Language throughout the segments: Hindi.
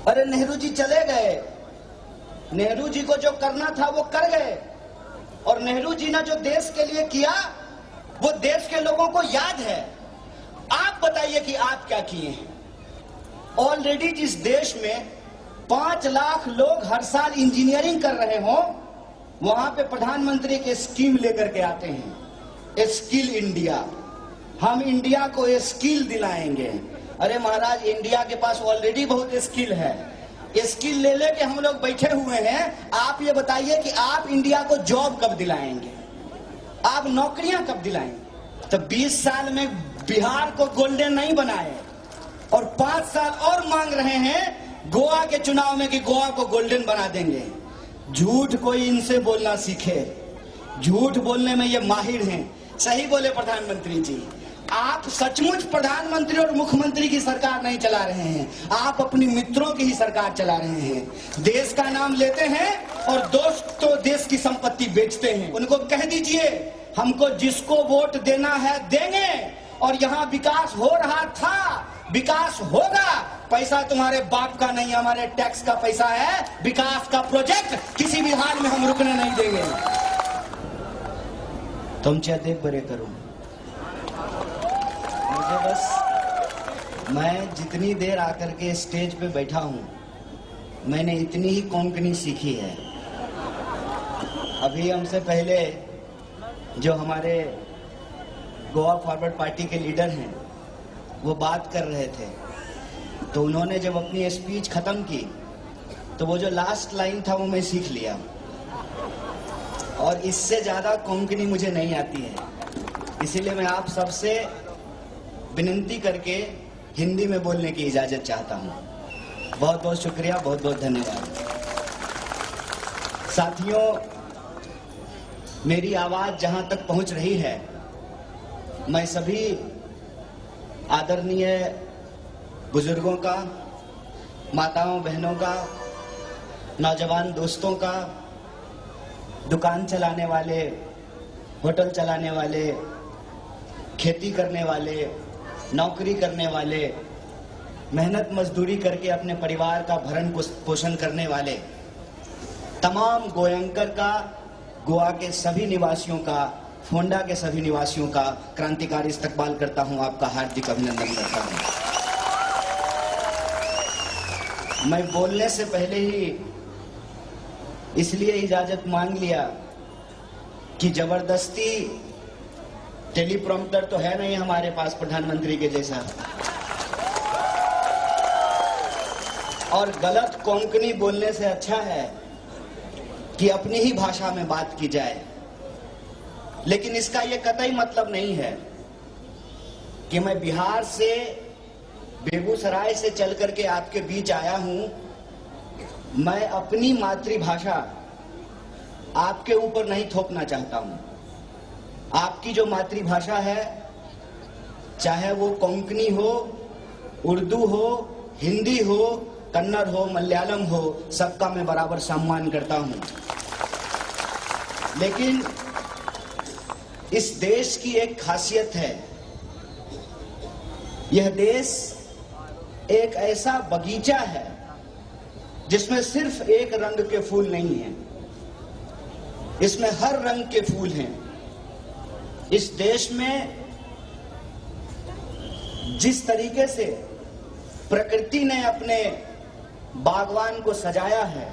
अरे नेहरू जी चले गए, नेहरू जी को जो करना था वो कर गए, और नेहरू जी ने जो देश के लिए किया वो देश के लोगों को याद है। आप बताइए कि आप क्या किए हैं। ऑलरेडी जिस देश में 5 लाख लोग हर साल इंजीनियरिंग कर रहे हो, वहां पे प्रधानमंत्री के स्कीम लेकर के आते हैं, स्किल इंडिया। हम इंडिया को स्किल दिलाएंगे। अरे महाराज, इंडिया के पास ऑलरेडी बहुत स्किल है, स्किल ले लेके हम लोग बैठे हुए हैं। आप ये बताइए कि आप इंडिया को जॉब कब दिलाएंगे, आप नौकरियां कब दिलाएंगे। तो 20 साल में बिहार को गोल्डन नहीं बनाए और 5 साल और मांग रहे हैं गोवा के चुनाव में कि गोवा को गोल्डन बना देंगे। झूठ कोई इनसे बोलना सीखे, झूठ बोलने में ये माहिर हैं। सही बोले प्रधानमंत्री जी, आप सचमुच प्रधानमंत्री और मुख्यमंत्री की सरकार नहीं चला रहे हैं, आप अपनी मित्रों की ही सरकार चला रहे हैं। देश का नाम लेते हैं और दोस्तों देश की संपत्ति बेचते हैं। उनको कह दीजिए हमको जिसको वोट देना है देंगे, और यहाँ विकास हो रहा था, विकास होगा। पैसा तुम्हारे बाप का नहीं, हमारे टैक्स का पैसा है। विकास का प्रोजेक्ट किसी भी हाल में हम रुकने नहीं देंगे। तुम चाहते बड़े करो, मुझे बस, मैं जितनी देर आकर के स्टेज पे बैठा हूं, मैंने इतनी ही कोंकणी सीखी है। अभी हमसे पहले जो हमारे गोवा फॉरवर्ड पार्टी के लीडर हैं वो बात कर रहे थे, तो उन्होंने जब अपनी स्पीच खत्म की तो वो जो लास्ट लाइन था वो मैं सीख लिया, और इससे ज्यादा कोंकणी मुझे नहीं आती है। इसीलिए मैं आप सबसे विनती करके हिंदी में बोलने की इजाजत चाहता हूं। बहुत बहुत शुक्रिया, बहुत बहुत धन्यवाद। साथियों, मेरी आवाज जहां तक पहुंच रही है, मैं सभी आदरणीय बुजुर्गों का, माताओं बहनों का, नौजवान दोस्तों का, दुकान चलाने वाले, होटल चलाने वाले, खेती करने वाले, नौकरी करने वाले, मेहनत मजदूरी करके अपने परिवार का भरण पोषण करने वाले तमाम गोयंकर का, गोवा के सभी निवासियों का, फोंडा के सभी निवासियों का क्रांतिकारी इस्तकबाल करता हूं, आपका हार्दिक अभिनंदन करता हूं। मैं बोलने से पहले ही इसलिए इजाजत मांग लिया कि जबरदस्ती टेलीप्रॉम्प्टर तो है नहीं हमारे पास प्रधानमंत्री के जैसा, और गलत कोंकणी बोलने से अच्छा है कि अपनी ही भाषा में बात की जाए। लेकिन इसका यह कतई मतलब नहीं है कि मैं बिहार से, बेगूसराय से चल करके आपके बीच आया हूं, मैं अपनी मातृभाषा आपके ऊपर नहीं थोपना चाहता हूं। आपकी जो मातृभाषा है, चाहे वो कोंकणी हो, उर्दू हो, हिंदी हो, कन्नड़ हो, मलयालम हो, सबका मैं बराबर सम्मान करता हूं। लेकिन इस देश की एक खासियत है, यह देश एक ऐसा बगीचा है जिसमें सिर्फ एक रंग के फूल नहीं हैं, इसमें हर रंग के फूल हैं। इस देश में जिस तरीके से प्रकृति ने अपने बागवान को सजाया है,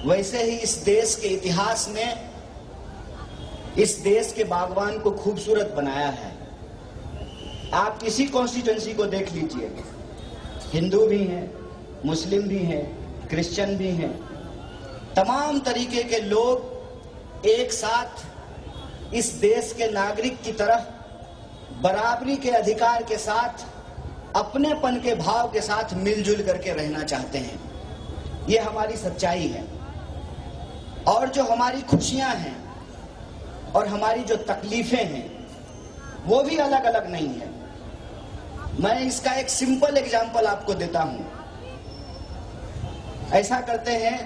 वैसे ही इस देश के इतिहास ने इस देश के बागवान को खूबसूरत बनाया है। आप किसी कॉन्स्टिट्यूएंसी को देख लीजिए, हिंदू भी हैं, मुस्लिम भी हैं, क्रिश्चियन भी हैं, तमाम तरीके के लोग एक साथ इस देश के नागरिक की तरह बराबरी के अधिकार के साथ, अपनेपन के भाव के साथ मिलजुल करके रहना चाहते हैं। ये हमारी सच्चाई है। और जो हमारी खुशियां हैं और हमारी जो तकलीफें हैं, वो भी अलग अलग नहीं है। मैं इसका एक सिंपल एग्जाम्पल आपको देता हूं। ऐसा करते हैं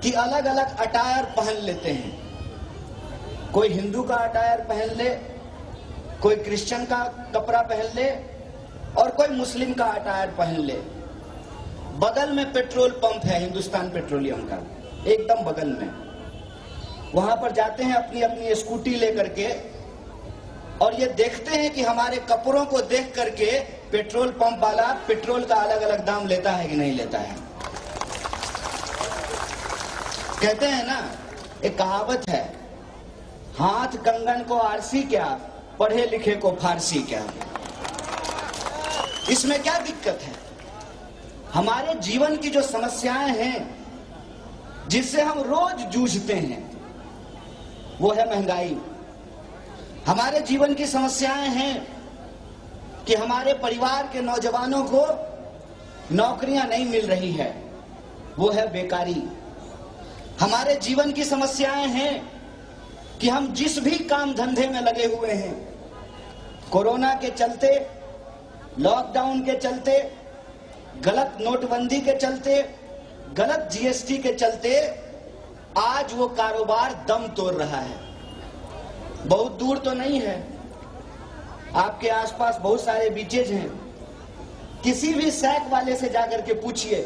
कि अलग अलग अटायर पहन लेते हैं। कोई हिंदू का अटायर पहन ले, कोई क्रिश्चियन का कपड़ा पहन ले, और कोई मुस्लिम का अटायर पहन ले। बगल में पेट्रोल पंप है हिंदुस्तान पेट्रोलियम का, एकदम बगल में। वहां पर जाते हैं अपनी अपनी स्कूटी लेकर के और ये देखते हैं कि हमारे कपड़ों को देख करके पेट्रोल पंप वाला पेट्रोल का अलग अलग दाम लेता है कि नहीं लेता है। कहते हैं ना, एक कहावत है, हाथ कंगन को आरसी क्या, पढ़े लिखे को फारसी क्या। इसमें क्या दिक्कत है? हमारे जीवन की जो समस्याएं हैं जिससे हम रोज जूझते हैं वो है महंगाई। हमारे जीवन की समस्याएं हैं कि हमारे परिवार के नौजवानों को नौकरियां नहीं मिल रही है, वो है बेकारी। हमारे जीवन की समस्याएं हैं कि हम जिस भी काम धंधे में लगे हुए हैं, कोरोना के चलते, लॉकडाउन के चलते, गलत नोटबंदी के चलते, गलत जीएसटी के चलते आज वो कारोबार दम तोड़ रहा है। बहुत दूर तो नहीं है, आपके आसपास बहुत सारे बीचेज हैं। किसी भी सैक वाले से जाकर के पूछिए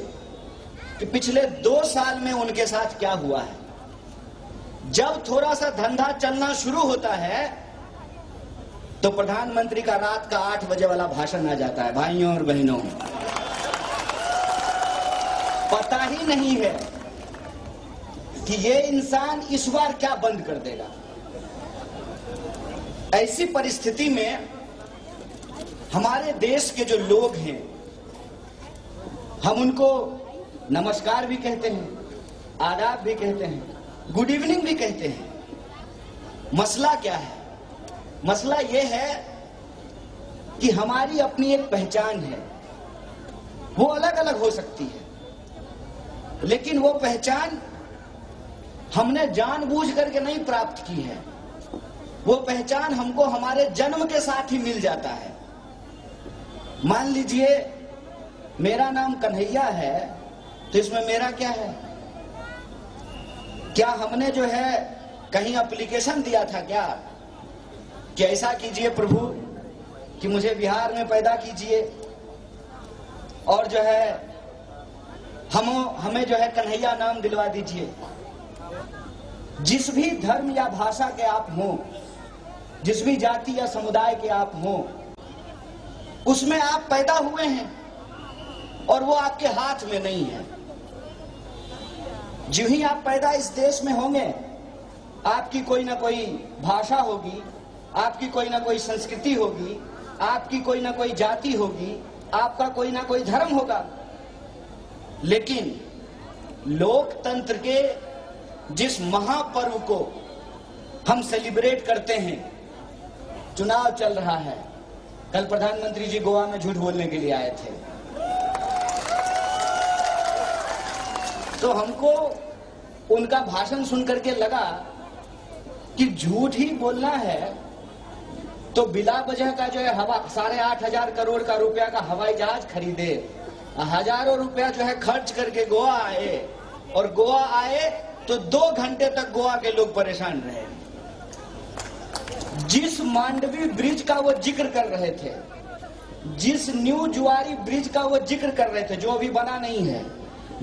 कि पिछले 2 साल में उनके साथ क्या हुआ है। जब थोड़ा सा धंधा चलना शुरू होता है तो प्रधानमंत्री का रात का 8 बजे वाला भाषण आ जाता है, भाइयों और बहनों, पता ही नहीं है कि ये इंसान इस बार क्या बंद कर देगा। ऐसी परिस्थिति में हमारे देश के जो लोग हैं, हम उनको नमस्कार भी कहते हैं, आदाब भी कहते हैं, गुड इवनिंग भी कहते हैं। मसला क्या है? मसला यह है कि हमारी अपनी एक पहचान है, वो अलग अलग हो सकती है, लेकिन वो पहचान हमने जानबूझ करके नहीं प्राप्त की है। वो पहचान हमको हमारे जन्म के साथ ही मिल जाता है। मान लीजिए मेरा नाम कन्हैया है, तो इसमें मेरा क्या है? क्या हमने जो है कहीं एप्लीकेशन दिया था क्या कि ऐसा कीजिए प्रभु कि मुझे बिहार में पैदा कीजिए और जो है हमें जो है कन्हैया नाम दिलवा दीजिए। जिस भी धर्म या भाषा के आप हों, जिस भी जाति या समुदाय के आप हों, उसमें आप पैदा हुए हैं और वो आपके हाथ में नहीं है। जो ही आप पैदा इस देश में होंगे, आपकी कोई ना कोई भाषा होगी, आपकी कोई ना कोई संस्कृति होगी, आपकी कोई ना कोई जाति होगी, आपका कोई ना कोई धर्म होगा। लेकिन लोकतंत्र के जिस महापर्व को हम सेलिब्रेट करते हैं, चुनाव चल रहा है। कल प्रधानमंत्री जी गोवा में झूठ बोलने के लिए आए थे, तो हमको उनका भाषण सुनकर के लगा कि झूठ ही बोलना है तो बिला वजह का जो है 8,500 करोड़ का रुपया का हवाई जहाज खरीदे, हजारों रुपया जो है खर्च करके गोवा आए, और गोवा आए तो 2 घंटे तक गोवा के लोग परेशान रहे। जिस मांडवी ब्रिज का वो जिक्र कर रहे थे, जिस न्यू जुआरी ब्रिज का वो जिक्र कर रहे थे, जो अभी बना नहीं है,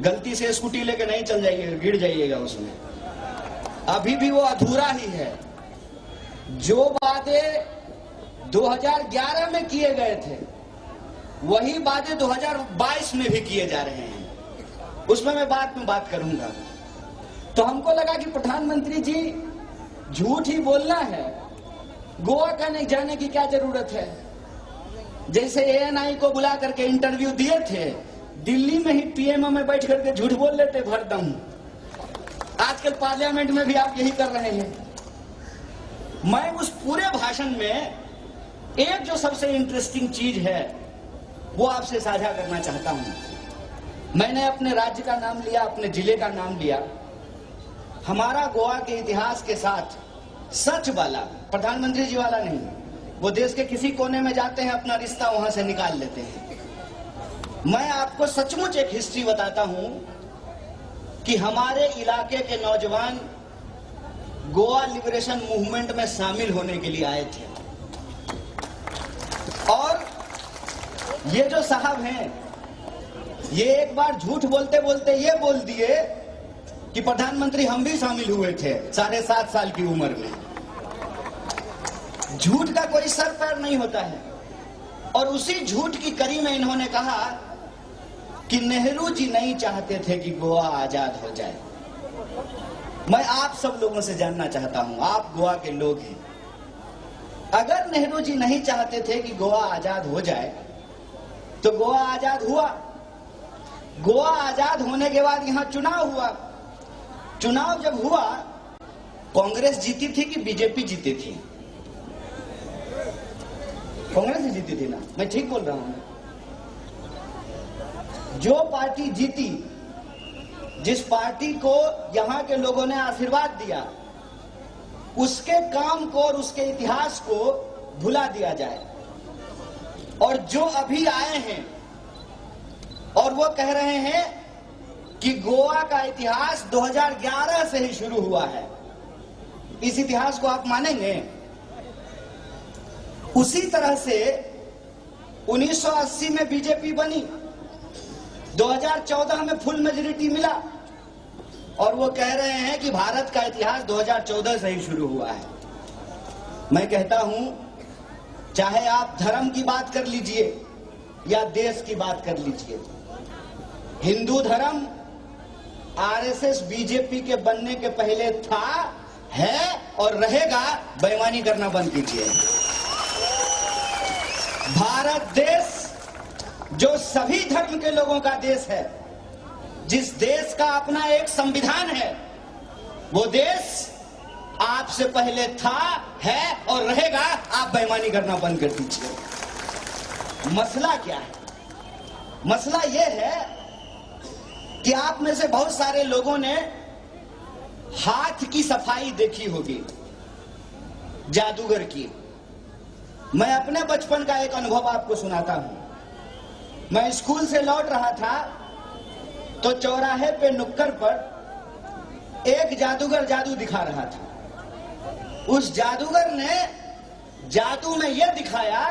गलती से स्कूटी लेके नहीं चल जाइएगा, गिर जाइएगा उसमें, अभी भी वो अधूरा ही है। जो वादे 2011 में किए गए थे वही वादे 2022 में भी किए जा रहे हैं, उसमें मैं बाद में बात करूंगा। तो हमको लगा कि प्रधानमंत्री जी झूठ ही बोलना है, गोवा का नहीं जाने की क्या जरूरत है। जैसे एएनआई को बुला करके इंटरव्यू दिए थे, दिल्ली में ही पीएमओ में बैठ करके झूठ बोल लेते भरदम। आजकल पार्लियामेंट में भी आप यही कर रहे हैं। मैं उस पूरे भाषण में एक जो सबसे इंटरेस्टिंग चीज है वो आपसे साझा करना चाहता हूं। मैंने अपने राज्य का नाम लिया, अपने जिले का नाम लिया। हमारा गोवा के इतिहास के साथ सच वाला, प्रधानमंत्री जी वाला नहीं, वो देश के किसी कोने में जाते हैं, अपना रिश्ता वहां से निकाल लेते हैं। मैं आपको सचमुच एक हिस्ट्री बताता हूं कि हमारे इलाके के नौजवान गोवा लिबरेशन मूवमेंट में शामिल होने के लिए आए थे, और ये जो साहब हैं ये एक बार झूठ बोलते बोलते ये बोल दिए कि प्रधानमंत्री हम भी शामिल हुए थे 7.5 साल की उम्र में। झूठ का कोई सर पैर नहीं होता है। और उसी झूठ की कड़ी में इन्होंने कहा कि नेहरू जी नहीं चाहते थे कि गोवा आजाद हो जाए। मैं आप सब लोगों से जानना चाहता हूं, आप गोवा के लोग हैं, अगर नेहरू जी नहीं चाहते थे कि गोवा आजाद हो जाए तो गोवा आजाद हुआ। गोवा आजाद होने के बाद यहां चुनाव हुआ। चुनाव जब हुआ, कांग्रेस जीती थी कि बीजेपी जीती थी? कांग्रेस ही जीती थी ना, मैं ठीक बोल रहा हूं? जो पार्टी जीती, जिस पार्टी को यहां के लोगों ने आशीर्वाद दिया, उसके काम को और उसके इतिहास को भुला दिया जाए। और जो अभी आए हैं और वो कह रहे हैं कि गोवा का इतिहास 2011 से ही शुरू हुआ है, इस इतिहास को आप मानेंगे? उसी तरह से 1980 में बीजेपी बनी, 2014 में फुल मेजॉरिटी मिला, और वो कह रहे हैं कि भारत का इतिहास 2014 से ही शुरू हुआ है। मैं कहता हूं, चाहे आप धर्म की बात कर लीजिए या देश की बात कर लीजिए, हिंदू धर्म आरएसएस बीजेपी के बनने के पहले था, है और रहेगा। बेईमानी करना बंद कीजिए। भारत देश जो सभी धर्म के लोगों का देश है, जिस देश का अपना एक संविधान है, वो देश आपसे पहले था, है और रहेगा। आप बेईमानी करना बंद कर दीजिए। मसला क्या है? मसला यह है कि आप में से बहुत सारे लोगों ने हाथ की सफाई देखी होगी, जादूगर की। मैं अपने बचपन का एक अनुभव आपको सुनाता हूं। मैं स्कूल से लौट रहा था तो चौराहे पे नुक्कड़ पर एक जादूगर जादू दिखा रहा था। उस जादूगर ने जादू में यह दिखाया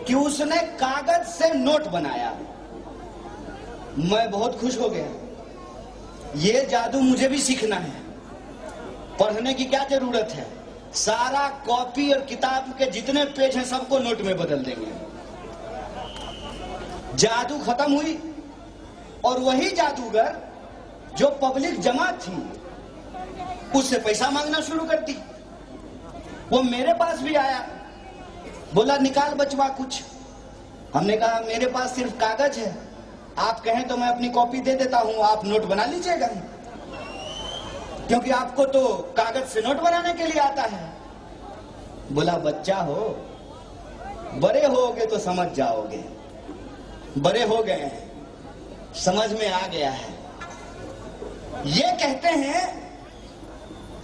कि उसने कागज से नोट बनाया। मैं बहुत खुश हो गया। ये जादू मुझे भी सीखना है। पढ़ने की क्या जरूरत है? सारा कॉपी और किताब के जितने पेज हैं सबको नोट में बदल देंगे। जादू खत्म हुई और वही जादूगर जो पब्लिक जमा थी उससे पैसा मांगना शुरू कर दी। वो मेरे पास भी आया, बोला निकाल बचवा कुछ। हमने कहा मेरे पास सिर्फ कागज है, आप कहें तो मैं अपनी कॉपी दे देता हूं, आप नोट बना लीजिएगा, क्योंकि आपको तो कागज से नोट बनाने के लिए आता है। बोला बच्चा हो, बड़े होगे तो समझ जाओगे। बड़े हो गए हैं, समझ में आ गया है। ये कहते हैं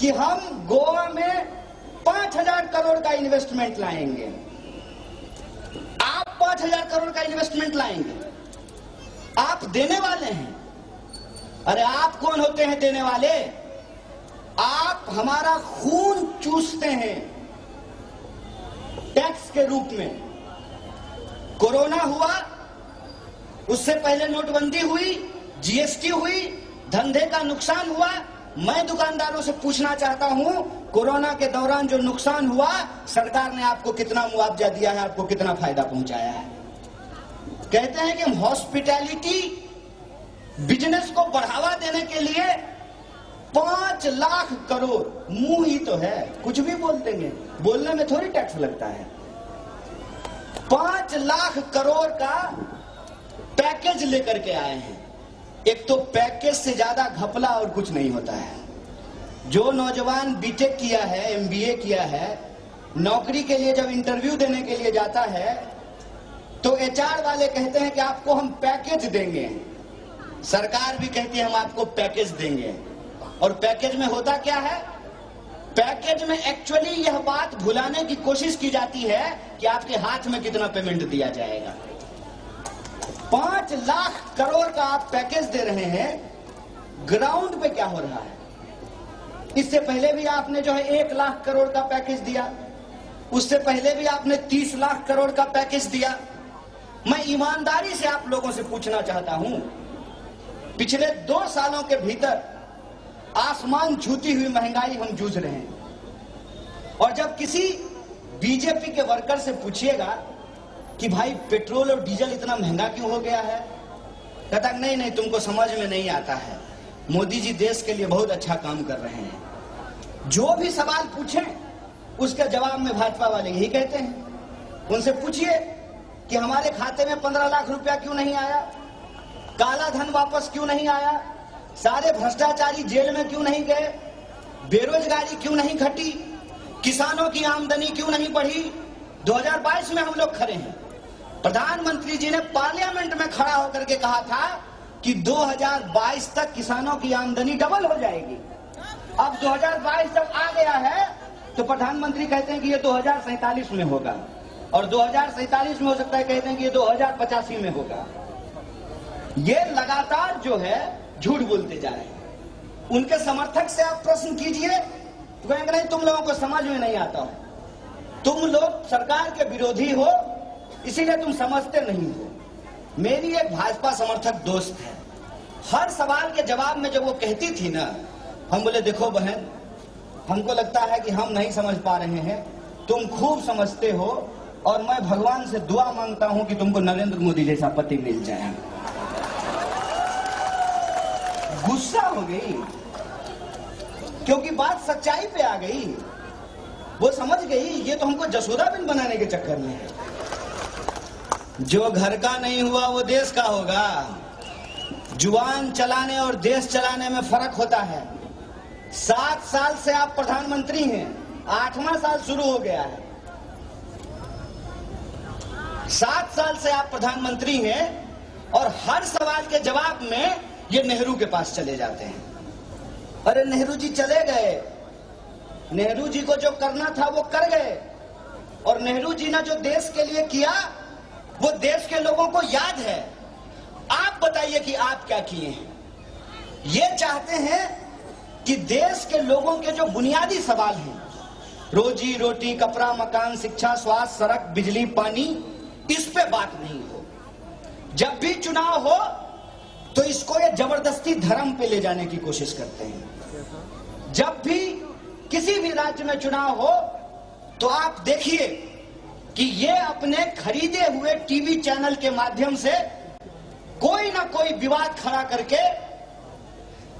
कि हम गोवा में 5,000 करोड़ का इन्वेस्टमेंट लाएंगे। आप 5,000 करोड़ का इन्वेस्टमेंट लाएंगे, आप देने वाले हैं। अरे आप कौन होते हैं देने वाले? आप हमारा खून चूसते हैं टैक्स के रूप में। कोरोना हुआ, उससे पहले नोटबंदी हुई, जीएसटी हुई, धंधे का नुकसान हुआ। मैं दुकानदारों से पूछना चाहता हूं, कोरोना के दौरान जो नुकसान हुआ, सरकार ने आपको कितना मुआवजा दिया है, आपको कितना फायदा पहुंचाया है? कहते हैं कि हम हॉस्पिटैलिटी बिजनेस को बढ़ावा देने के लिए 5 लाख करोड़, मुंह ही तो है, कुछ भी बोल देंगे, बोलने में थोड़ी टैक्स लगता है। 5 लाख करोड़ का पैकेज लेकर के आए हैं। एक तो पैकेज से ज्यादा घपला और कुछ नहीं होता है। जो नौजवान बीटेक किया है, एमबीए किया है, नौकरी के लिए जब इंटरव्यू देने के लिए जाता है तो एचआर वाले कहते हैं कि आपको हम पैकेज देंगे। सरकार भी कहती है हम आपको पैकेज देंगे। और पैकेज में होता क्या है? पैकेज में एक्चुअली यह बात भुलाने की कोशिश की जाती है कि आपके हाथ में कितना पेमेंट दिया जाएगा। 5 लाख करोड़ का आप पैकेज दे रहे हैं, ग्राउंड पे क्या हो रहा है? इससे पहले भी आपने जो है 1 लाख करोड़ का पैकेज दिया, उससे पहले भी आपने 30 लाख करोड़ का पैकेज दिया। मैं ईमानदारी से आप लोगों से पूछना चाहता हूं, पिछले 2 सालों के भीतर आसमान छूती हुई महंगाई हम जूझ रहे हैं। और जब किसी बीजेपी के वर्कर से पूछिएगा कि भाई पेट्रोल और डीजल इतना महंगा क्यों हो गया है, कहता नहीं नहीं तुमको समझ में नहीं आता है, मोदी जी देश के लिए बहुत अच्छा काम कर रहे हैं। जो भी सवाल पूछें उसके जवाब में भाजपा वाले यही कहते हैं। उनसे पूछिए कि हमारे खाते में 15 लाख रुपया क्यों नहीं आया, काला धन वापस क्यों नहीं आया, सारे भ्रष्टाचारी जेल में क्यों नहीं गए, बेरोजगारी क्यों नहीं घटी, किसानों की आमदनी क्यों नहीं बढ़ी। 2022 में हम लोग खड़े हैं, प्रधानमंत्री जी ने पार्लियामेंट में खड़ा होकर के कहा था कि 2022 तक किसानों की आमदनी डबल हो जाएगी। अब 2022 तक आ गया है तो प्रधानमंत्री कहते हैं कि ये 2047 में होगा, और 2047 में हो सकता है कहते हैं कि ये 2085 में होगा। ये लगातार जो है झूठ बोलते जा रहे हैं। उनके समर्थक से आप प्रश्न कीजिए तो कहेंगे नहीं तुम लोगों को समझ में नहीं आता हो, तुम लोग सरकार के विरोधी हो इसीलिए तुम समझते नहीं हो। मेरी एक भाजपा समर्थक दोस्त है, हर सवाल के जवाब में जब वो कहती थी ना, हम बोले देखो बहन, हमको लगता है कि हम नहीं समझ पा रहे हैं, तुम खूब समझते हो, और मैं भगवान से दुआ मांगता हूं कि तुमको नरेंद्र मोदी जैसा पति मिल जाए। गुस्सा हो गई क्योंकि बात सच्चाई पे आ गई। वो समझ गई ये तो हमको जसोदाबिन बनाने के चक्कर में है। जो घर का नहीं हुआ वो देश का होगा। जुबान चलाने और देश चलाने में फर्क होता है। 7 साल से आप प्रधानमंत्री हैं, 8वां साल शुरू हो गया है। 7 साल से आप प्रधानमंत्री हैं और हर सवाल के जवाब में ये नेहरू के पास चले जाते हैं। अरे नेहरू जी चले गए, नेहरू जी को जो करना था वो कर गए, और नेहरू जी ने जो देश के लिए किया वो देश के लोगों को याद है। आप बताइए कि आप क्या किए हैं। ये चाहते हैं कि देश के लोगों के जो बुनियादी सवाल हैं, रोजी रोटी, कपड़ा, मकान, शिक्षा, स्वास्थ्य, सड़क, बिजली, पानी, इस पे बात नहीं हो। जब भी चुनाव हो तो इसको ये जबरदस्ती धर्म पे ले जाने की कोशिश करते हैं। जब भी किसी भी राज्य में चुनाव हो तो आप देखिए कि ये अपने खरीदे हुए टीवी चैनल के माध्यम से कोई ना कोई विवाद खड़ा करके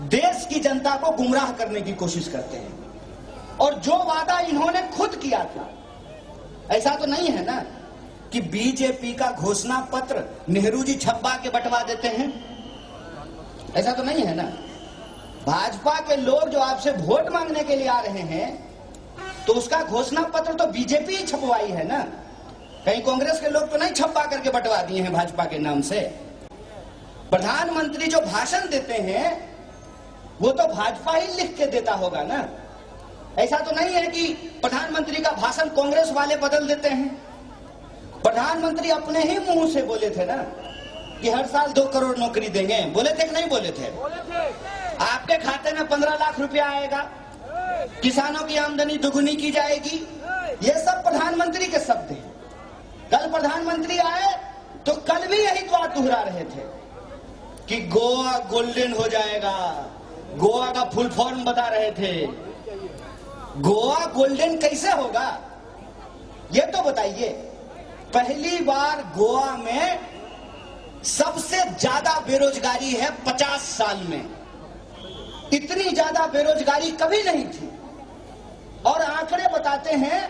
देश की जनता को गुमराह करने की कोशिश करते हैं। और जो वादा इन्होंने खुद किया था, ऐसा तो नहीं है ना कि बीजेपी का घोषणा पत्र नेहरू जी छपवा के बंटवा देते हैं, ऐसा तो नहीं है ना। भाजपा के लोग जो आपसे वोट मांगने के लिए आ रहे हैं तो उसका घोषणा पत्र तो बीजेपी ही छपवाई है ना, कहीं कांग्रेस के लोग तो नहीं छपवा करके बंटवा दिए हैं भाजपा के नाम से। प्रधानमंत्री जो भाषण देते हैं वो तो भाजपा ही लिख के देता होगा ना। ऐसा तो नहीं है कि प्रधानमंत्री का भाषण कांग्रेस वाले बदल देते हैं। प्रधानमंत्री अपने ही मुंह से बोले थे ना कि हर साल 2 करोड़ नौकरी देंगे, बोले थे कि नहीं बोले थे? आपके खाते में 15 लाख रुपया आएगा, किसानों की आमदनी दुगुनी की जाएगी, ये सब प्रधानमंत्री के शब्द हैं। कल प्रधानमंत्री आए तो कल भी यही बात दोहरा रहे थे कि गोवा गोल्डन हो जाएगा, गोवा का फुल फॉर्म बता रहे थे। गोवा गोल्डन कैसे होगा ये तो बताइए। पहली बार गोवा में सबसे ज्यादा बेरोजगारी है 50 साल में, इतनी ज्यादा बेरोजगारी कभी नहीं थी। और आंकड़े बताते हैं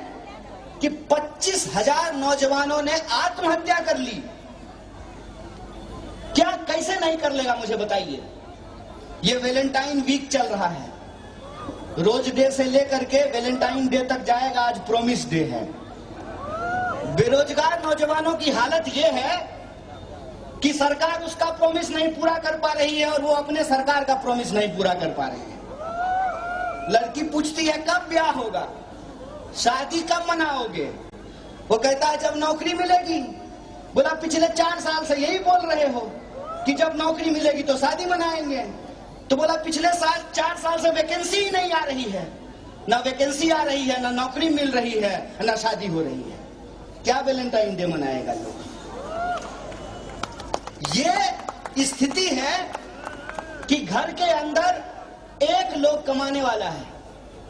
कि 25,000 नौजवानों ने आत्महत्या कर ली। क्या कैसे नहीं कर लेगा मुझे बताइए। ये वैलेंटाइन वीक चल रहा है, रोज डे से लेकर के वैलेंटाइन डे तक जाएगा, आज प्रॉमिस डे है। बेरोजगार नौजवानों की हालत यह है कि सरकार उसका प्रॉमिस नहीं पूरा कर पा रही है और वो अपने सरकार का प्रॉमिस नहीं पूरा कर पा रहे हैं। लड़की पूछती है कब ब्याह होगा, शादी कब मनाओगे, वो कहता है जब नौकरी मिलेगी। बोला पिछले 4 साल से यही बोल रहे हो कि जब नौकरी मिलेगी तो शादी मनाएंगे। तो बोला पिछले 4 साल से वैकेंसी ही नहीं आ रही है, ना वैकेंसी आ रही है, ना नौकरी मिल रही है, ना शादी हो रही है। क्या वैलेंटाइन डे मनाएगा लोग? ये स्थिति है कि घर के अंदर एक लोग कमाने वाला है,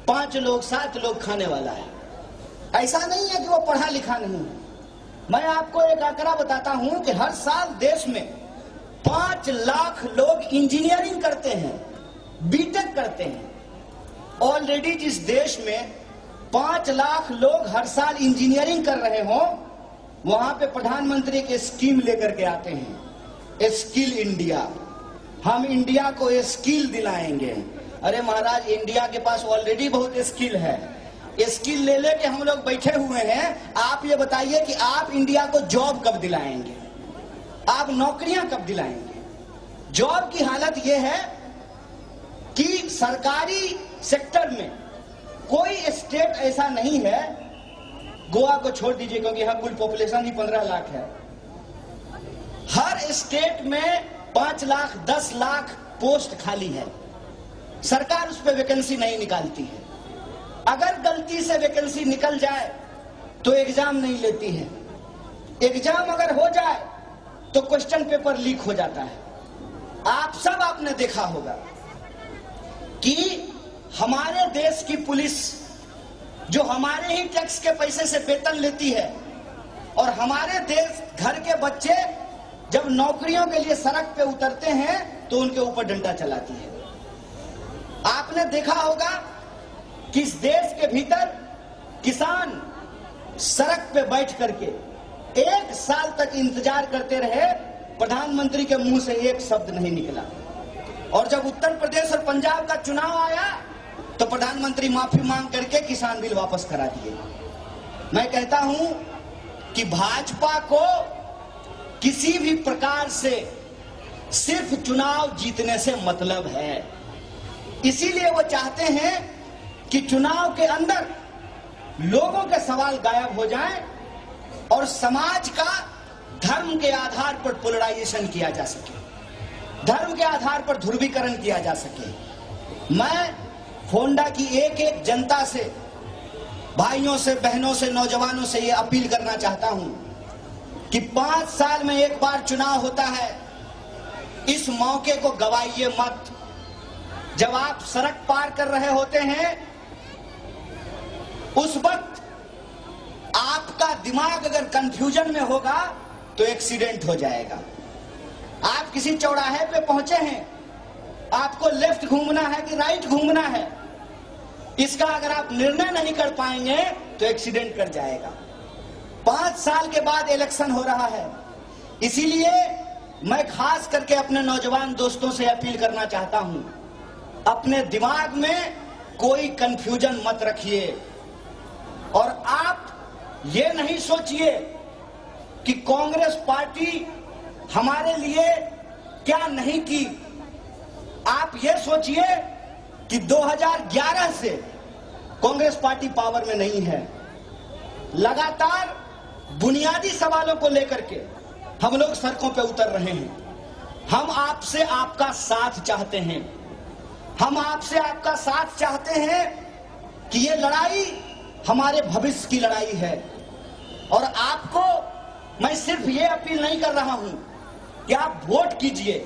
5 लोग 7 लोग खाने वाला है। ऐसा नहीं है कि वो पढ़ा लिखा नहीं है। मैं आपको एक आंकड़ा बताता हूं कि हर साल देश में 5 लाख लोग इंजीनियरिंग करते हैं, बीटेक करते हैं। ऑलरेडी जिस देश में 5 लाख लोग हर साल इंजीनियरिंग कर रहे हो, वहां पे प्रधानमंत्री के स्कीम लेकर के आते हैं, स्किल इंडिया। हम इंडिया को स्किल दिलाएंगे। अरे महाराज, इंडिया के पास ऑलरेडी बहुत स्किल है। स्किल ले लेके हम लोग बैठे हुए हैं। आप ये बताइए कि आप इंडिया को जॉब कब दिलाएंगे, आप नौकरियां कब दिलाएंगे? जॉब की हालत यह है कि सरकारी सेक्टर में कोई स्टेट ऐसा नहीं है, गोवा को छोड़ दीजिए क्योंकि यहाँ कुल पॉपुलेशन ही 15 लाख है। हर स्टेट में 5 लाख 10 लाख पोस्ट खाली है, सरकार उस पर वैकेंसी नहीं निकालती है। अगर गलती से वैकेंसी निकल जाए तो एग्जाम नहीं लेती है। एग्जाम अगर हो जाए तो क्वेश्चन पेपर लीक हो जाता है। आप सब आपने देखा होगा कि हमारे देश की पुलिस जो हमारे ही टैक्स के पैसे से वेतन लेती है, और हमारे देश घर के बच्चे जब नौकरियों के लिए सड़क पे उतरते हैं तो उनके ऊपर डंडा चलाती है। आपने देखा होगा कि इस देश के भीतर किसान सड़क पे बैठ करके 1 साल तक इंतजार करते रहे, प्रधानमंत्री के मुंह से एक शब्द नहीं निकला। और जब उत्तर प्रदेश और पंजाब का चुनाव आया तो प्रधानमंत्री माफी मांग करके किसान बिल वापस करा दिए। मैं कहता हूं कि भाजपा को किसी भी प्रकार से सिर्फ चुनाव जीतने से मतलब है। इसीलिए वो चाहते हैं कि चुनाव के अंदर लोगों के सवाल गायब हो जाएं और समाज का धर्म के आधार पर पोलराइजेशन किया जा सके, धर्म के आधार पर ध्रुवीकरण किया जा सके। मैं होंडा की एक एक जनता से, भाइयों से, बहनों से, नौजवानों से ये अपील करना चाहता हूं कि 5 साल में एक बार चुनाव होता है, इस मौके को गवाइए मत। जब आप सड़क पार कर रहे होते हैं उस वक्त आपका दिमाग अगर कंफ्यूजन में होगा तो एक्सीडेंट हो जाएगा। आप किसी चौराहे पे पहुंचे हैं, आपको लेफ्ट घूमना है कि राइट घूमना है, इसका अगर आप निर्णय नहीं कर पाएंगे तो एक्सीडेंट कर जाएगा। 5 साल के बाद इलेक्शन हो रहा है, इसीलिए मैं खास करके अपने नौजवान दोस्तों से अपील करना चाहता हूं, अपने दिमाग में कोई कंफ्यूजन मत रखिए और आप ये नहीं सोचिए कि कांग्रेस पार्टी हमारे लिए क्या नहीं की। आप ये सोचिए कि 2011 से कांग्रेस पार्टी पावर में नहीं है। लगातार बुनियादी सवालों को लेकर के हम लोग सड़कों पे उतर रहे हैं। हम आपसे आपका साथ चाहते हैं, हम आपसे आपका साथ चाहते हैं कि ये लड़ाई हमारे भविष्य की लड़ाई है। और आपको मैं सिर्फ ये अपील नहीं कर रहा हूं कि आप वोट कीजिए,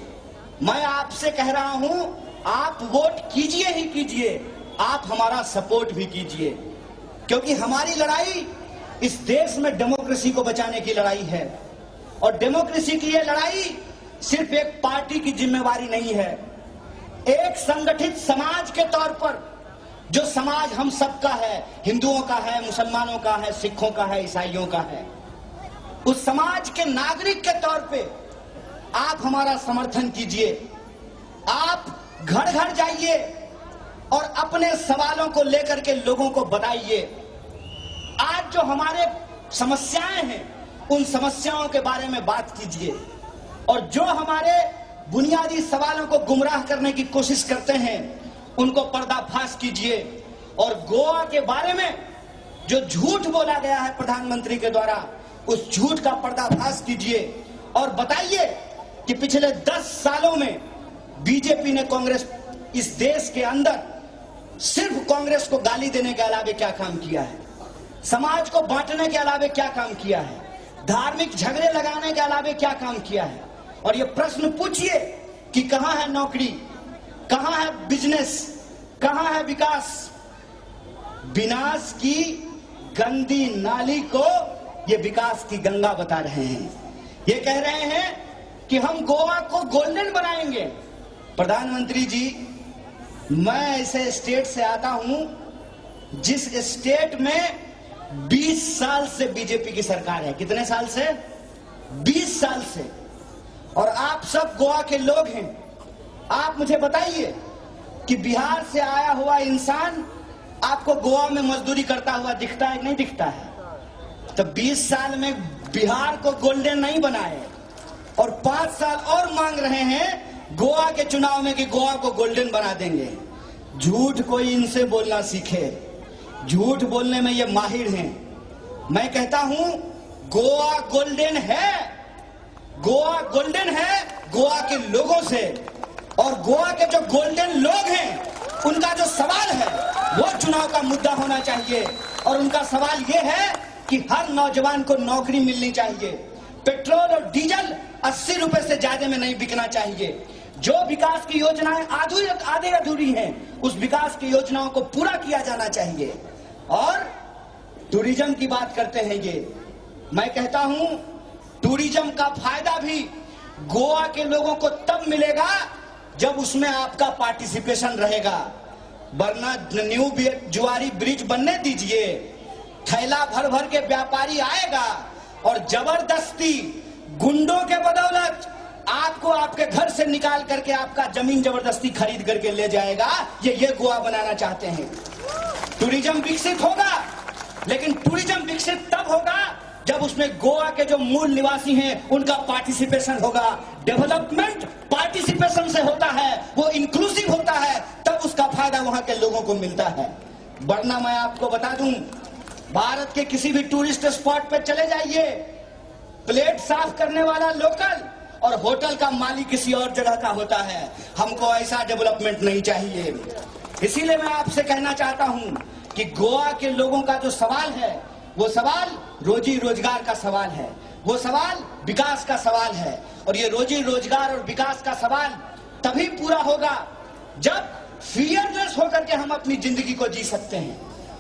मैं आपसे कह रहा हूं आप वोट कीजिए ही कीजिए, आप हमारा सपोर्ट भी कीजिए, क्योंकि हमारी लड़ाई इस देश में डेमोक्रेसी को बचाने की लड़ाई है। और डेमोक्रेसी की ये लड़ाई सिर्फ एक पार्टी की जिम्मेवारी नहीं है, एक संगठित समाज के तौर पर, जो समाज हम सबका है, हिंदुओं का है, मुसलमानों का है, सिखों का है, ईसाइयों का है, उस समाज के नागरिक के तौर पे आप हमारा समर्थन कीजिए। आप घर घर जाइए और अपने सवालों को लेकर के लोगों को बताइए। आज जो हमारे समस्याएं हैं उन समस्याओं के बारे में बात कीजिए, और जो हमारे बुनियादी सवालों को गुमराह करने की कोशिश करते हैं उनको पर्दाफाश कीजिए। और गोवा के बारे में जो झूठ बोला गया है प्रधानमंत्री के द्वारा, उस झूठ का पर्दाफाश कीजिए और बताइए कि पिछले 10 सालों में बीजेपी ने कांग्रेस इस देश के अंदर सिर्फ कांग्रेस को गाली देने के अलावे क्या काम किया है, समाज को बांटने के अलावे क्या काम किया है, धार्मिक झगड़े लगाने के अलावे क्या काम किया है। और ये प्रश्न पूछिए कि कहां है नौकरी, कहां है बिजनेस, कहां है विकास। विनाश की गंदी नाली को ये विकास की गंगा बता रहे हैं। ये कह रहे हैं कि हम गोवा को गोल्डन बनाएंगे। प्रधानमंत्री जी, मैं ऐसे स्टेट से आता हूं जिस स्टेट में 20 साल से बीजेपी की सरकार है। कितने साल से? 20 साल से। और आप सब गोवा के लोग हैं। आप मुझे बताइए कि बिहार से आया हुआ इंसान आपको गोवा में मजदूरी करता हुआ दिखता है कि नहीं दिखता है? तो 20 साल में बिहार को गोल्डन नहीं बनाए और 5 साल और मांग रहे हैं गोवा के चुनाव में कि गोवा को गोल्डन बना देंगे। झूठ कोई इनसे बोलना सीखे। झूठ बोलने में ये माहिर हैं। मैं कहता हूं गोवा गोल्डन है। गोवा गोल्डन है गोवा के लोगों से। और गोवा के जो गोल्डन लोग हैं उनका जो सवाल है वो चुनाव का मुद्दा होना चाहिए। और उनका सवाल ये है कि हर नौजवान को नौकरी मिलनी चाहिए। पेट्रोल और डीजल 80 रुपए से ज्यादा में नहीं बिकना चाहिए। जो विकास की योजनाएं आधे अधूरी हैं, उस विकास की योजनाओं को पूरा किया जाना चाहिए। और टूरिज्म की बात करते हैं ये, मैं कहता हूं टूरिज्म का फायदा भी गोवा के लोगों को तब मिलेगा जब उसमें आपका पार्टिसिपेशन रहेगा। वरना न्यू जुआरी ब्रिज बनने दीजिए, थैला भर भर के व्यापारी आएगा और जबरदस्ती गुंडों के बदौलत आपको आपके घर से निकाल करके आपका जमीन जबरदस्ती खरीद करके ले जाएगा। ये गोवा बनाना चाहते हैं। टूरिज्म विकसित होगा, लेकिन टूरिज्म विकसित तब होगा जब उसमें गोवा के जो मूल निवासी हैं उनका पार्टिसिपेशन होगा। डेवलपमेंट पार्टिसिपेशन से होता है, वो इंक्लूसिव होता है, तब उसका फायदा वहां के लोगों को मिलता है। वरना मैं आपको बता दूं, भारत के किसी भी टूरिस्ट स्पॉट पे चले जाइए, प्लेट साफ करने वाला लोकल और होटल का मालिक किसी और जगह का होता है। हमको ऐसा डेवलपमेंट नहीं चाहिए। इसीलिए मैं आपसे कहना चाहता हूं कि गोवा के लोगों का जो सवाल है वो सवाल रोजी रोजगार का सवाल है, वो सवाल विकास का सवाल है। और ये रोजी रोजगार और विकास का सवाल तभी पूरा होगा जब फियरलेस होकर के हम अपनी जिंदगी को जी सकते हैं,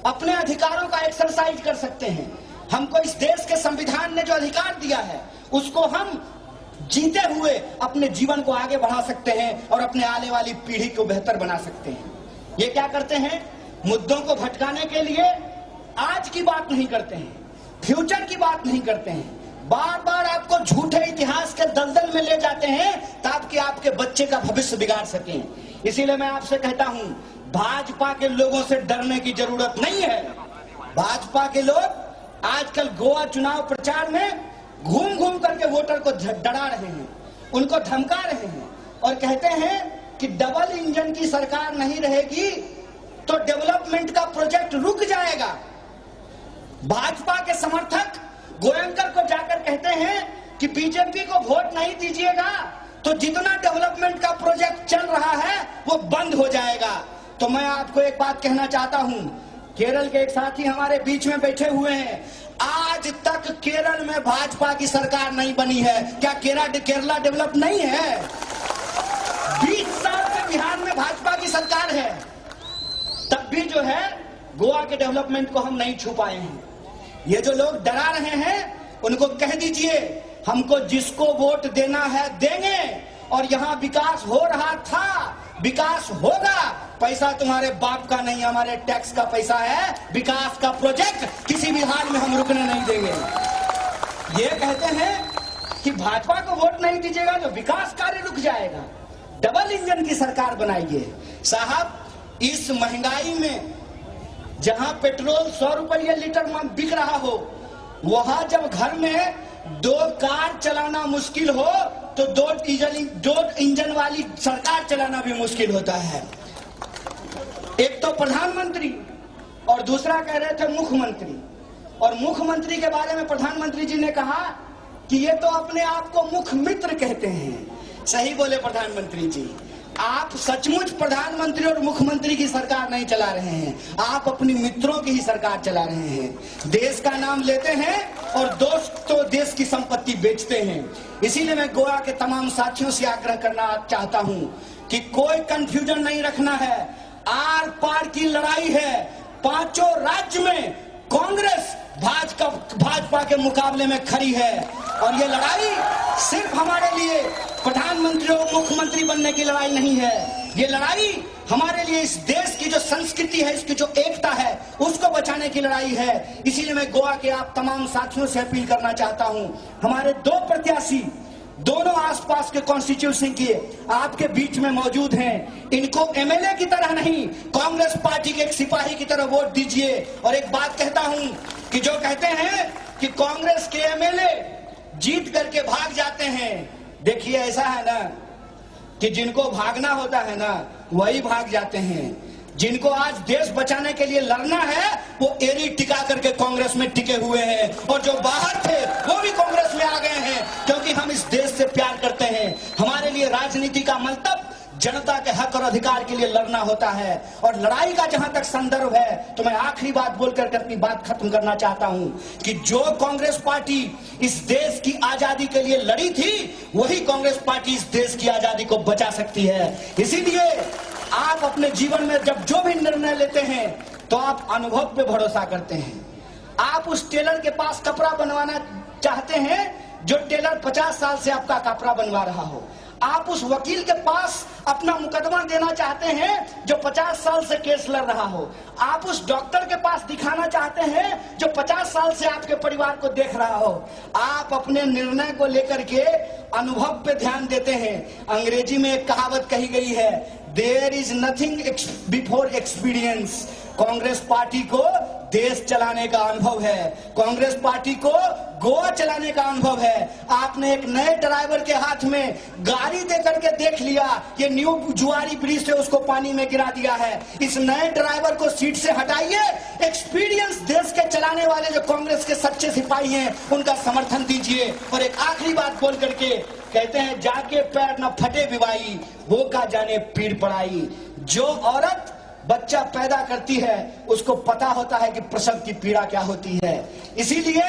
अपने अधिकारों का एक्सरसाइज कर सकते हैं। हमको इस देश के संविधान ने जो अधिकार दिया है उसको हम जीते हुए अपने जीवन को आगे बढ़ा सकते हैं और अपने आने वाली पीढ़ी को बेहतर बना सकते हैं। ये क्या करते हैं? मुद्दों को भटकाने के लिए आज की बात नहीं करते हैं, फ्यूचर की बात नहीं करते हैं, बार बार आपको झूठे इतिहास के दलदल में ले जाते हैं ताकि आपके बच्चे का भविष्य बिगाड़ सकें। इसीलिए मैं आपसे कहता हूं, भाजपा के लोगों से डरने की जरूरत नहीं है। भाजपा के लोग आजकल गोवा चुनाव प्रचार में घूम घूम करके वोटर को डरा रहे हैं, उनको धमका रहे हैं और कहते हैं कि डबल इंजन की सरकार नहीं रहेगी तो डेवलपमेंट का प्रोजेक्ट रुक जाएगा। भाजपा के समर्थक गोयंकर को जाकर कहते हैं कि बीजेपी को वोट नहीं दीजिएगा तो जितना डेवलपमेंट का प्रोजेक्ट चल रहा है वो बंद हो जाएगा। तो मैं आपको एक बात कहना चाहता हूं, केरल के एक साथी हमारे बीच में बैठे हुए हैं, आज तक केरल में भाजपा की सरकार नहीं बनी है। क्या केरला डेवलप नहीं है? 20 साल से बिहार में भाजपा की सरकार है, तब भी जो है गोवा के डेवलपमेंट को हम नहीं छू पाए हैं। ये जो लोग डरा रहे हैं उनको कह दीजिए हमको जिसको वोट देना है देंगे और यहाँ विकास हो रहा था, विकास होगा। पैसा तुम्हारे बाप का नहीं, हमारे टैक्स का पैसा है। विकास का प्रोजेक्ट किसी भी हाल में हम रुकने नहीं देंगे। ये कहते हैं कि भाजपा को वोट नहीं दीजिएगा तो विकास कार्य रुक जाएगा। डबल इंजन की सरकार बनाइए। साहब, इस महंगाई में जहां पेट्रोल 100 रुपये लीटर बिक रहा हो, वहां जब घर में 2 कार चलाना मुश्किल हो तो 2 इंजन वाली सरकार चलाना भी मुश्किल होता है। एक तो प्रधानमंत्री और दूसरा कह रहे थे मुख्यमंत्री। और मुख्यमंत्री के बारे में प्रधानमंत्री जी ने कहा कि ये तो अपने आप को मुख्य मित्र कहते हैं। सही बोले प्रधानमंत्री जी। आप सचमुच प्रधानमंत्री और मुख्यमंत्री की सरकार नहीं चला रहे हैं, आप अपनी मित्रों की ही सरकार चला रहे हैं। देश का नाम लेते हैं और दोस्तों देश की संपत्ति बेचते हैं। इसीलिए मैं गोवा के तमाम साथियों से आग्रह करना चाहता हूं कि कोई कंफ्यूजन नहीं रखना है। आर पार की लड़ाई है। पांचों राज्य में कांग्रेस भाजपा के मुकाबले में खड़ी है और ये लड़ाई सिर्फ हमारे लिए प्रधानमंत्री और मुख्यमंत्री बनने की लड़ाई नहीं है। ये लड़ाई हमारे लिए इस देश की जो संस्कृति है, इसकी जो एकता है, उसको बचाने की लड़ाई है। इसीलिए मैं गोवा के आप तमाम साथियों से अपील करना चाहता हूं। हमारे दो प्रत्याशी दोनों आसपास के कॉन्स्टिट्यूंसी के आपके बीच में मौजूद हैं। इनको एमएलए की तरह नहीं, कांग्रेस पार्टी के एक सिपाही की तरह वोट दीजिए। और एक बात कहता हूं कि जो कहते हैं कि कांग्रेस के एमएलए जीत करके भाग जाते हैं, देखिए ऐसा है ना कि जिनको भागना होता है ना वही भाग जाते हैं। जिनको आज देश बचाने के लिए लड़ना है वो एड़ी टिका करके कांग्रेस में टिके हुए हैं, और जो बाहर थे वो भी कांग्रेस में आ गए हैं, क्योंकि हम इस देश से प्यार करते हैं। हमारे लिए राजनीति का मतलब जनता के हक और अधिकार के लिए लड़ना होता है। और लड़ाई का जहां तक संदर्भ है तो मैं आखिरी बात बोलकर अपनी बात खत्म करना चाहता हूं कि जो कांग्रेस पार्टी इस देश की आजादी के लिए लड़ी थी, वही कांग्रेस पार्टी इस देश की आजादी को बचा सकती है। इसीलिए आप अपने जीवन में जब जो भी निर्णय लेते हैं तो आप अनुभव पे भरोसा करते हैं। आप उस टेलर के पास कपड़ा बनवाना चाहते हैं जो टेलर 50 साल से आपका कपड़ा बनवा रहा हो। आप उस वकील के पास अपना मुकदमा देना चाहते हैं जो 50 साल से केस लड़ रहा हो। आप उस डॉक्टर के पास दिखाना चाहते हैं जो 50 साल से आपके परिवार को देख रहा हो। आप अपने निर्णय को लेकर के अनुभव पे ध्यान देते हैं। अंग्रेजी में एक कहावत कही गई है, there is nothing before experience. Congress party को देश चलाने का अनुभव है, कांग्रेस पार्टी को गोवा चलाने का अनुभव है। आपने एक नए ड्राइवर के हाथ में गाड़ी देकर के देख लिया, ये न्यू जुआरी ब्रिज से उसको पानी में गिरा दिया है। इस नए ड्राइवर को सीट से हटाइए, एक्सपीरियंस देश के चलाने वाले जो कांग्रेस के सच्चे सिपाही हैं उनका समर्थन दीजिए। और एक आखिरी बात बोल करके कहते हैं, जाके पैर न फटे विवाई, वो का जाने पीड़ पड़ाई। जो औरत बच्चा पैदा करती है उसको पता होता है कि प्रसव की पीड़ा क्या होती है। इसीलिए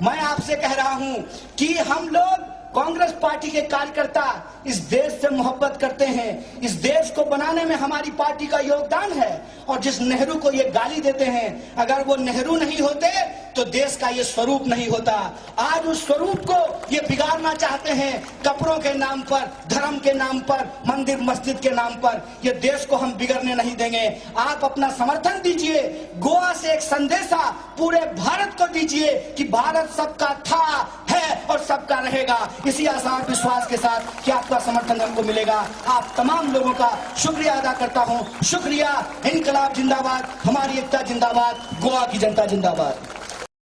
मैं आपसे कह रहा हूं कि हम लोग कांग्रेस पार्टी के कार्यकर्ता इस देश से मोहब्बत करते हैं। इस देश को बनाने में हमारी पार्टी का योगदान है। और जिस नेहरू को ये गाली देते हैं, अगर वो नेहरू नहीं होते तो देश का ये स्वरूप नहीं होता। आज उस स्वरूप को ये बिगाड़ना चाहते हैं कपड़ों के नाम पर, धर्म के नाम पर, मंदिर मस्जिद के नाम पर। ये देश को हम बिगड़ने नहीं देंगे। आप अपना समर्थन दीजिए। गोवा से एक संदेशा पूरे भारत को दीजिए कि भारत सबका था, है और सबका रहेगा। इसी आशा और विश्वास के साथ कि आपका समर्थन हमको मिलेगा, आप तमाम लोगों का शुक्रिया अदा करता हूं। शुक्रिया। इनकलाब जिंदाबाद, हमारी एकता जिंदाबाद, गोवा की जनता जिंदाबाद।